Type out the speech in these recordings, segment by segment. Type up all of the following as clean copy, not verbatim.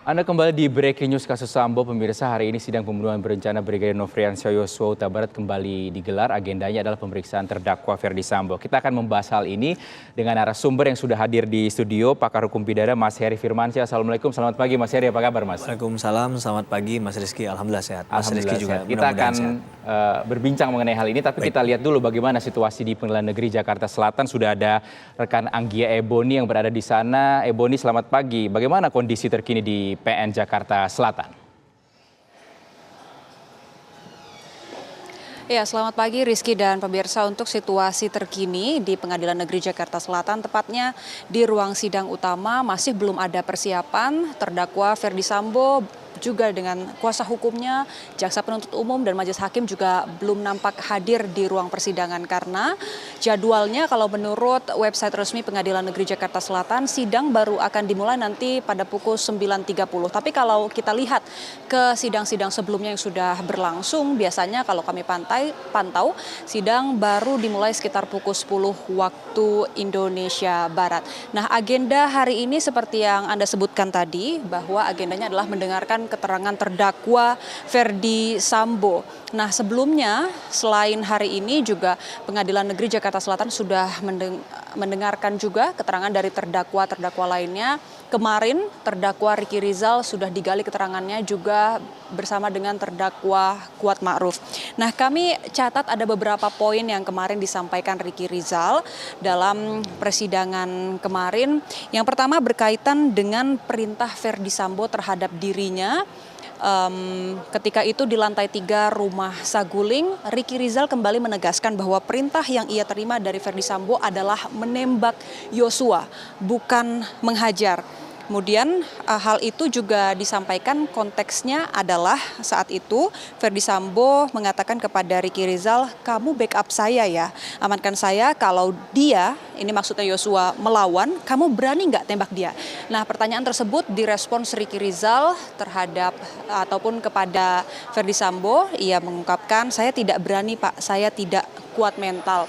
Anda kembali di Breaking News kasus Sambo. Pemirsa, hari ini sidang pembunuhan berencana Brigadir Nofriansah Yosua Huta Barat kembali digelar. Agendanya adalah pemeriksaan terdakwa Ferdi Sambo. Kita akan membahas hal ini dengan narasumber yang sudah hadir di studio, pakar hukum pidana Mas Heri Firmansyah. Assalamualaikum, selamat pagi Mas Heri, apa kabar Mas? Waalaikumsalam, selamat pagi Mas Rizky. Alhamdulillah sehat. Mas Alhamdulillah Rizky juga sehat. Kita akan berbincang mengenai hal ini, tapi kita lihat dulu bagaimana situasi di Pengadilan Negeri Jakarta Selatan. Sudah ada rekan Anggia Ebony yang berada di sana. Ebony, selamat pagi. Bagaimana kondisi terkini di PN Jakarta Selatan? Ya, selamat pagi Rizky dan pemirsa. Untuk situasi terkini di Pengadilan Negeri Jakarta Selatan, tepatnya di ruang sidang utama, masih belum ada persiapan. Terdakwa Ferdi Sambo juga dengan kuasa hukumnya, jaksa penuntut umum dan majelis hakim juga belum nampak hadir di ruang persidangan karena jadwalnya kalau menurut website resmi Pengadilan Negeri Jakarta Selatan, sidang baru akan dimulai nanti pada pukul 9.30. Tapi kalau kita lihat ke sidang-sidang sebelumnya yang sudah berlangsung, biasanya kalau kami pantau, sidang baru dimulai sekitar pukul 10 waktu Indonesia Barat. Nah, agenda hari ini seperti yang Anda sebutkan tadi, bahwa agendanya adalah mendengarkan keterangan terdakwa Ferdi Sambo. Nah, sebelumnya selain hari ini juga Pengadilan Negeri Jakarta Selatan sudah mendengarkan juga keterangan dari terdakwa lainnya. Kemarin terdakwa Ricky Rizal sudah digali keterangannya juga bersama dengan terdakwa Kuat Ma'ruf. Nah, kami catat ada beberapa poin yang kemarin disampaikan Ricky Rizal dalam persidangan kemarin. Yang pertama berkaitan dengan perintah Ferdi Sambo terhadap dirinya. Ketika itu di lantai 3 rumah Saguling, Ricky Rizal kembali menegaskan bahwa perintah yang ia terima dari Ferdi Sambo adalah menembak Yosua, bukan menghajar. Kemudian hal itu juga disampaikan konteksnya adalah saat itu Ferdi Sambo mengatakan kepada Ricky Rizal, kamu backup saya ya, amankan saya kalau dia, ini maksudnya Yosua, melawan, kamu berani nggak tembak dia? Nah, pertanyaan tersebut direspons Ricky Rizal terhadap ataupun kepada Ferdi Sambo. Ia mengungkapkan, saya tidak berani Pak, saya tidak kuat mental.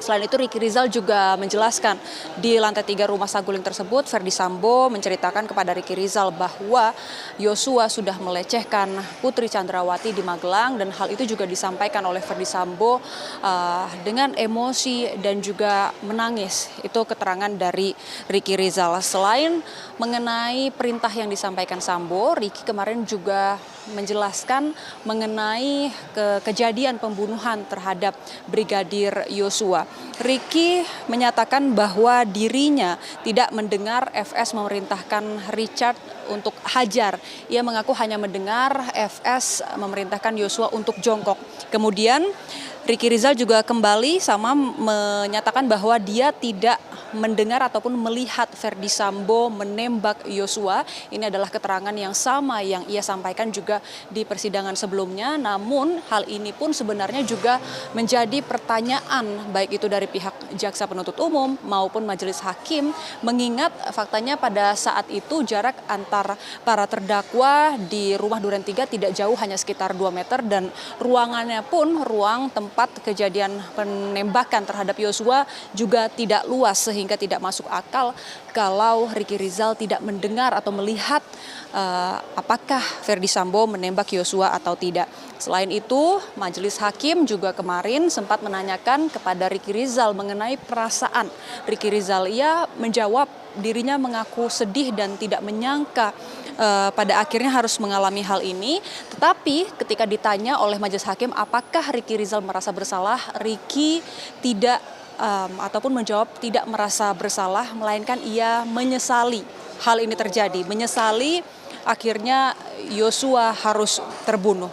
Selain itu Ricky Rizal juga menjelaskan di lantai 3 rumah Saguling tersebut, Ferdi Sambo menceritakan kepada Ricky Rizal bahwa Yosua sudah melecehkan Putri Chandrawati di Magelang, dan hal itu juga disampaikan oleh Ferdi Sambo dengan emosi dan juga menangis. Itu keterangan dari Ricky Rizal. Selain mengenai perintah yang disampaikan Sambo, Ricky kemarin juga menjelaskan mengenai kejadian pembunuhan terhadap Brigadir Yosua. Ricky menyatakan bahwa dirinya tidak mendengar FS memerintahkan Richard untuk hajar. Ia mengaku hanya mendengar FS memerintahkan Yosua untuk jongkok. Kemudian Ricky Rizal juga kembali menyatakan bahwa dia tidak mendengar ataupun melihat Ferdi Sambo menembak Yosua. Ini adalah keterangan yang sama yang ia sampaikan juga di persidangan sebelumnya. Namun hal ini pun sebenarnya juga menjadi pertanyaan baik itu dari pihak jaksa penuntut umum maupun majelis hakim, mengingat faktanya pada saat itu jarak antar para terdakwa di rumah Duren 3 tidak jauh, hanya sekitar 2 meter, dan ruangannya pun ruang tempat kejadian penembakan terhadap Yosua juga tidak luas, sehingga tidak masuk akal kalau Ricky Rizal tidak mendengar atau melihat apakah Ferdi Sambo menembak Yosua atau tidak. Selain itu, majelis hakim juga kemarin sempat menanyakan kepada Ricky Rizal mengenai perasaan Ricky Rizal. Ia menjawab dirinya mengaku sedih dan tidak menyangka pada akhirnya harus mengalami hal ini. Tetapi ketika ditanya oleh majelis hakim apakah Ricky Rizal merasa bersalah, Ricky tidak ataupun menjawab tidak merasa bersalah, melainkan ia menyesali hal ini terjadi, menyesali akhirnya Yosua harus terbunuh.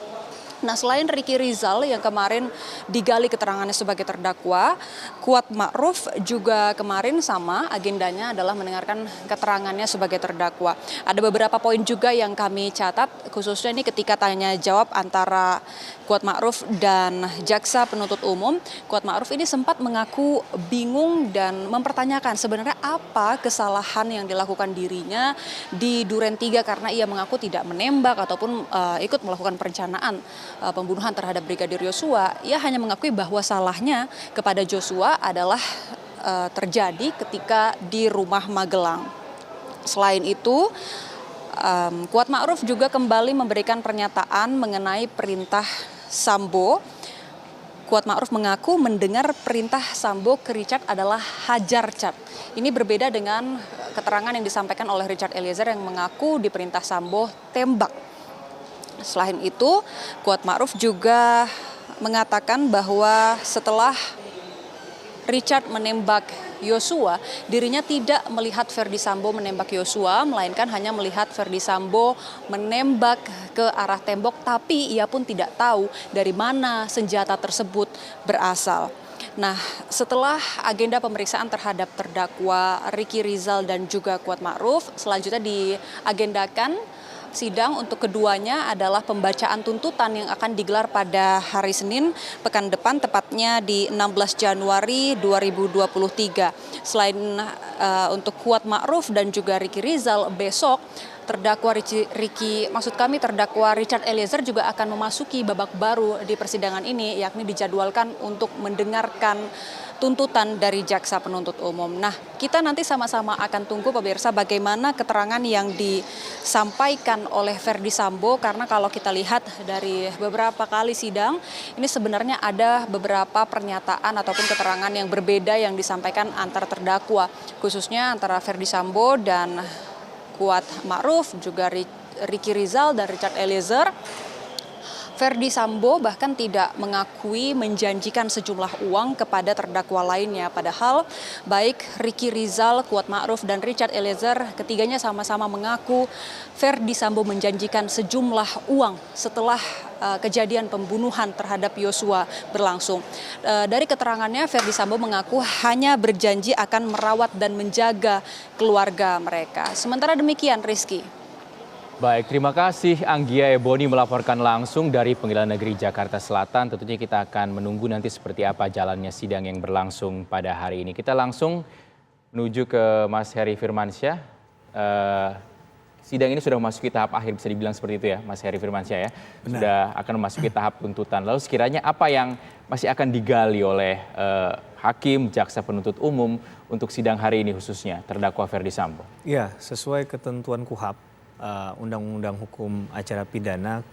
Nah, selain Ricky Rizal yang kemarin digali keterangannya sebagai terdakwa, Kuat Ma'ruf juga kemarin sama agendanya adalah mendengarkan keterangannya sebagai terdakwa. Ada beberapa poin juga yang kami catat, khususnya ini ketika tanya jawab antara Kuat Ma'ruf dan jaksa penuntut umum. Kuat Ma'ruf ini sempat mengaku bingung dan mempertanyakan sebenarnya apa kesalahan yang dilakukan dirinya di Duren 3, karena ia mengaku tidak menembak ataupun ikut melakukan perencanaan pembunuhan terhadap Brigadir Yosua. Ia hanya mengakui bahwa salahnya kepada Joshua adalah terjadi ketika di rumah Magelang. Selain itu, Kuat Ma'ruf juga kembali memberikan pernyataan mengenai perintah Sambo. Kuat Ma'ruf mengaku mendengar perintah Sambo ke Richard adalah hajar Cat. Ini berbeda dengan keterangan yang disampaikan oleh Richard Eliezer yang mengaku diperintah Sambo tembak. Selain itu, Kuat Ma'ruf juga mengatakan bahwa setelah Richard menembak Yosua, dirinya tidak melihat Verdi Sambo menembak Yosua, melainkan hanya melihat Verdi Sambo menembak ke arah tembok, tapi ia pun tidak tahu dari mana senjata tersebut berasal. Nah, setelah agenda pemeriksaan terhadap terdakwa Ricky Rizal dan juga Kuat Ma'ruf, selanjutnya diagendakan sidang untuk keduanya adalah pembacaan tuntutan yang akan digelar pada hari Senin pekan depan, tepatnya di 16 Januari 2023. Selain untuk Kuat Ma'ruf dan juga Ricky Rizal, besok terdakwa terdakwa Richard Eliezer juga akan memasuki babak baru di persidangan ini, yakni dijadwalkan untuk mendengarkan tuntutan dari jaksa penuntut umum. Nah, kita nanti sama-sama akan tunggu pemirsa bagaimana keterangan yang disampaikan oleh Verdi Sambo, karena kalau kita lihat dari beberapa kali sidang, ini sebenarnya ada beberapa pernyataan ataupun keterangan yang berbeda yang disampaikan antar terdakwa, khususnya antara Verdi Sambo dan Kuat Ma'ruf, juga Ricky Rizal dan Richard Eliezer. Verdi Sambo bahkan tidak mengakui menjanjikan sejumlah uang kepada terdakwa lainnya. Padahal baik Ricky Rizal, Kuat Ma'ruf, dan Richard Eliezer, ketiganya sama-sama mengaku Verdi Sambo menjanjikan sejumlah uang setelah kejadian pembunuhan terhadap Yosua berlangsung. Dari keterangannya, Verdi Sambo mengaku hanya berjanji akan merawat dan menjaga keluarga mereka. Sementara demikian, Rizky. Baik, terima kasih Anggia Eboni melaporkan langsung dari Pengadilan Negeri Jakarta Selatan. Tentunya kita akan menunggu nanti seperti apa jalannya sidang yang berlangsung pada hari ini. Kita langsung menuju ke Mas Heri Firmansyah. Sidang ini sudah memasuki tahap akhir, bisa dibilang seperti itu ya Mas Heri Firmansyah ya. Benar. Sudah akan memasuki tahap tuntutan. Lalu sekiranya apa yang masih akan digali oleh hakim, jaksa penuntut umum untuk sidang hari ini khususnya terdakwa Verdi Sambo? Ya, sesuai ketentuan KUHAP, Undang-Undang Hukum Acara Pidana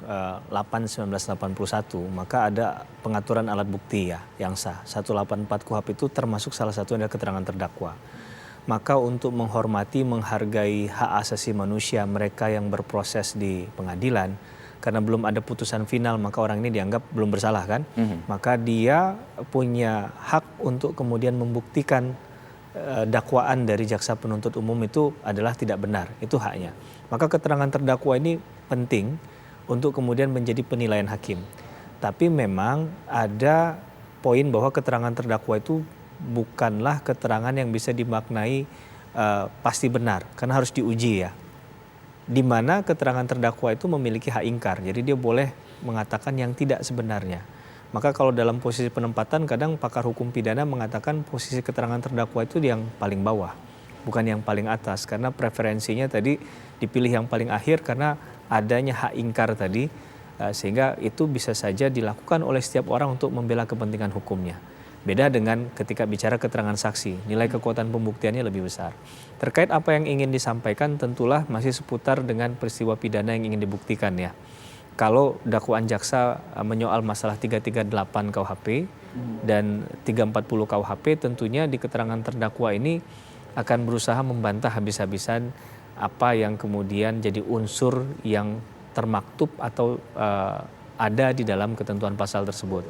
8/1981, maka ada pengaturan alat bukti ya yang sah. 184 KUHAP itu termasuk salah satu adalah keterangan terdakwa. Maka untuk menghormati, menghargai hak asasi manusia mereka yang berproses di pengadilan, karena belum ada putusan final maka orang ini dianggap belum bersalah kan, maka dia punya hak untuk kemudian membuktikan dakwaan dari jaksa penuntut umum itu adalah tidak benar, itu haknya. Maka keterangan terdakwa ini penting untuk kemudian menjadi penilaian hakim. Tapi memang ada poin bahwa keterangan terdakwa itu bukanlah keterangan yang bisa dimaknai pasti benar, karena harus diuji ya. Di mana keterangan terdakwa itu memiliki hak ingkar, jadi dia boleh mengatakan yang tidak sebenarnya. Maka kalau dalam posisi penempatan kadang pakar hukum pidana mengatakan posisi keterangan terdakwa itu yang paling bawah, bukan yang paling atas, karena preferensinya tadi dipilih yang paling akhir karena adanya hak ingkar tadi, sehingga itu bisa saja dilakukan oleh setiap orang untuk membela kepentingan hukumnya. Beda dengan ketika bicara keterangan saksi, nilai kekuatan pembuktiannya lebih besar. Terkait apa yang ingin disampaikan tentulah masih seputar dengan peristiwa pidana yang ingin dibuktikan ya. Kalau dakwaan jaksa menyoal masalah 338 KUHP dan 340 KUHP, tentunya di keterangan terdakwa ini akan berusaha membantah habis-habisan apa yang kemudian jadi unsur yang termaktub atau ada di dalam ketentuan pasal tersebut.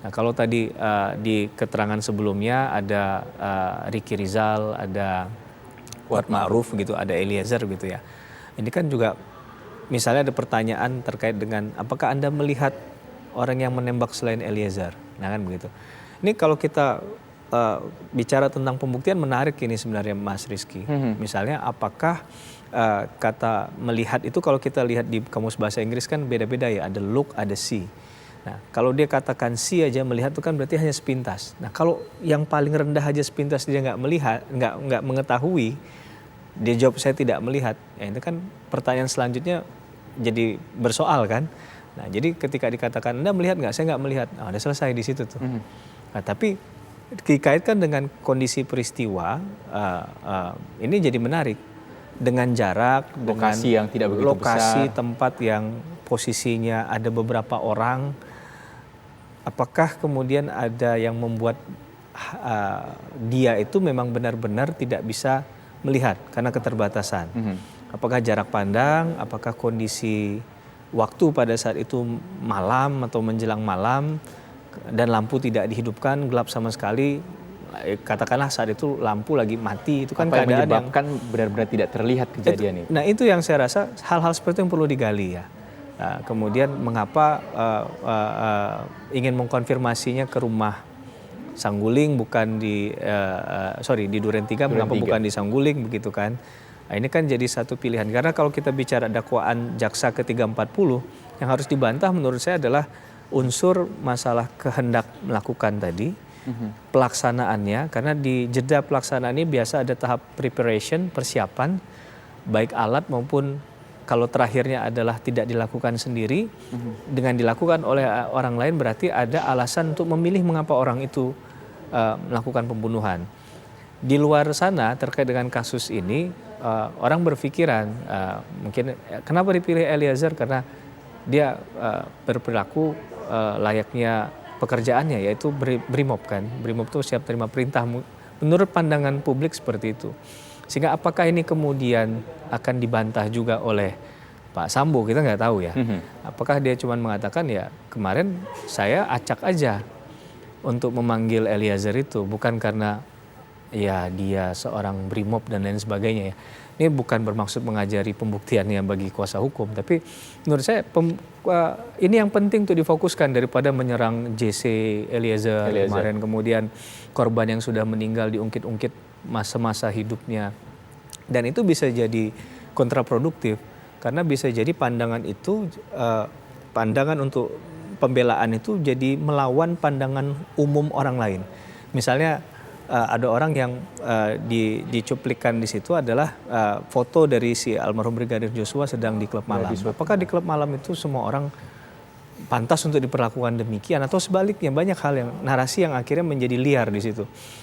Nah, kalau tadi di keterangan sebelumnya ada Ricky Rizal, ada Kuat Ma'ruf gitu, ada Eliezer gitu ya. Ini kan juga misalnya ada pertanyaan terkait dengan apakah Anda melihat orang yang menembak selain Eliezer? Nah kan begitu. Ini kalau kita bicara tentang pembuktian menarik ini sebenarnya Mas Rizky. Misalnya apakah kata melihat itu kalau kita lihat di kamus bahasa Inggris kan beda-beda ya. Ada look, ada see. Nah kalau dia katakan see aja melihat itu kan berarti hanya sepintas. Nah kalau yang paling rendah aja sepintas dia nggak melihat, nggak mengetahui, dia jawab saya tidak melihat. Ya itu kan pertanyaan selanjutnya jadi bersoal kan. Nah jadi ketika dikatakan Anda melihat nggak, saya nggak melihat, nah, udah selesai di situ tuh. Nah tapi dikaitkan dengan kondisi peristiwa ini jadi menarik. dengan jarak, Lokasi yang tidak begitu lokasi besar. tempat yang posisinya ada beberapa orang. Apakah kemudian ada yang membuat dia itu memang benar-benar tidak bisa melihat karena keterbatasan? Apakah jarak pandang, apakah kondisi waktu pada saat itu malam atau menjelang malam dan lampu tidak dihidupkan, gelap sama sekali, katakanlah saat itu lampu lagi mati, itu kan Apa yang keadaan menyebabkan benar-benar tidak terlihat kejadian itu? Nah itu yang saya rasa hal-hal seperti itu yang perlu digali ya. Nah, kemudian mengapa ingin mengkonfirmasinya ke rumah Sangguling bukan di di Duren 3, mengapa bukan di Sangguling begitu kan? Nah, ini kan jadi satu pilihan karena kalau kita bicara dakwaan jaksa ke-340 yang harus dibantah menurut saya adalah unsur masalah kehendak melakukan tadi, pelaksanaannya, karena di jeda pelaksanaan ini biasa ada tahap preparation, persiapan, baik alat maupun kalau terakhirnya adalah tidak dilakukan sendiri, dengan dilakukan oleh orang lain berarti ada alasan untuk memilih mengapa orang itu melakukan pembunuhan. Di luar sana terkait dengan kasus ini, orang berpikiran mungkin kenapa dipilih Eliezer, karena dia berperilaku layaknya pekerjaannya, yaitu Brimob kan. Brimob itu siap terima perintah. Menurut pandangan publik seperti itu. Sehingga apakah ini kemudian akan dibantah juga oleh Pak Sambo, kita nggak tahu ya. Apakah dia cuma mengatakan ya kemarin saya acak aja untuk memanggil Eliezer itu, bukan karena ya dia seorang Brimob dan lain sebagainya ya. Ini bukan bermaksud mengajari pembuktiannya bagi kuasa hukum, tapi menurut saya ini yang penting untuk difokuskan daripada menyerang JC Eliezer kemarin, kemudian korban yang sudah meninggal diungkit-ungkit masa-masa hidupnya, dan itu bisa jadi kontraproduktif karena bisa jadi pandangan itu pandangan untuk pembelaan itu jadi melawan pandangan umum orang lain. Misalnya ada orang yang dicuplikan di situ adalah foto dari si almarhum Brigadir Joshua sedang di klub malam. Apakah di klub malam itu semua orang pantas untuk diperlakukan demikian, atau sebaliknya banyak hal yang narasi yang akhirnya menjadi liar di situ.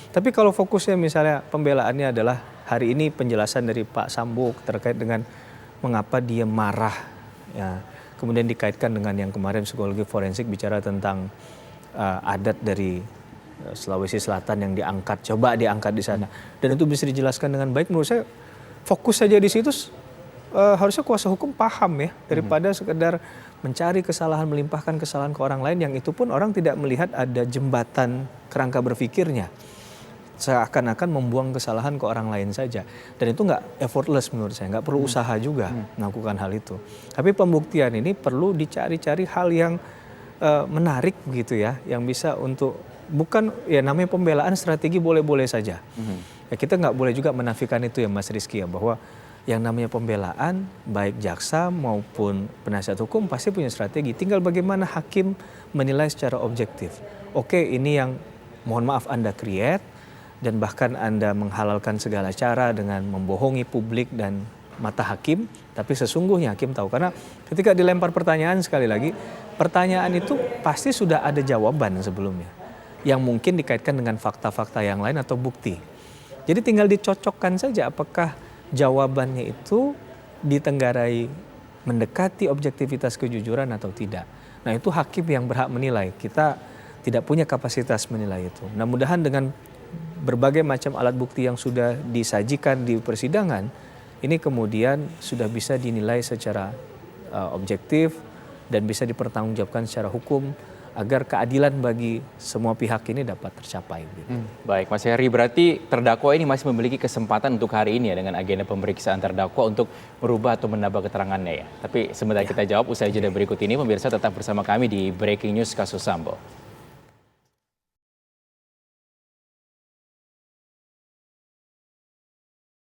Tapi kalau fokusnya misalnya pembelaannya adalah hari ini penjelasan dari Pak Sambo terkait dengan mengapa dia marah, ya, kemudian dikaitkan dengan yang kemarin psikologi forensik bicara tentang adat dari Sulawesi Selatan yang coba diangkat di sana, dan itu bisa dijelaskan dengan baik. Menurut saya fokus saja di situ harusnya kuasa hukum paham ya, daripada sekedar mencari kesalahan, melimpahkan kesalahan ke orang lain yang itu pun orang tidak melihat ada jembatan kerangka berpikirnya, seakan-akan membuang kesalahan ke orang lain saja, dan itu nggak effortless menurut saya, nggak perlu usaha juga melakukan hal itu. Tapi pembuktian ini perlu dicari-cari hal yang menarik begitu ya, yang bisa untuk bukan ya namanya pembelaan strategi boleh-boleh saja. Ya, kita nggak boleh juga menafikan itu ya Mas Rizky ya, bahwa yang namanya pembelaan baik jaksa maupun penasihat hukum pasti punya strategi. Tinggal bagaimana hakim menilai secara objektif. Oke, ini yang mohon maaf Anda create dan bahkan Anda menghalalkan segala cara dengan membohongi publik dan mata hakim, tapi sesungguhnya hakim tahu, karena ketika dilempar pertanyaan, sekali lagi pertanyaan itu pasti sudah ada jawaban sebelumnya yang mungkin dikaitkan dengan fakta-fakta yang lain atau bukti. Jadi tinggal dicocokkan saja apakah jawabannya itu ditenggarai mendekati objektivitas kejujuran atau tidak. Nah itu hakim yang berhak menilai, kita tidak punya kapasitas menilai itu. Nah mudahan dengan berbagai macam alat bukti yang sudah disajikan di persidangan, ini kemudian sudah bisa dinilai secara objektif dan bisa dipertanggungjawabkan secara hukum, agar keadilan bagi semua pihak ini dapat tercapai. Baik, Mas Heri, berarti terdakwa ini masih memiliki kesempatan untuk hari ini ya dengan agenda pemeriksaan terdakwa untuk merubah atau menambah keterangannya ya. Tapi sebentar kita jawab usai jeda berikut ini. Pemirsa tetap bersama kami di Breaking News Kasus Sambo.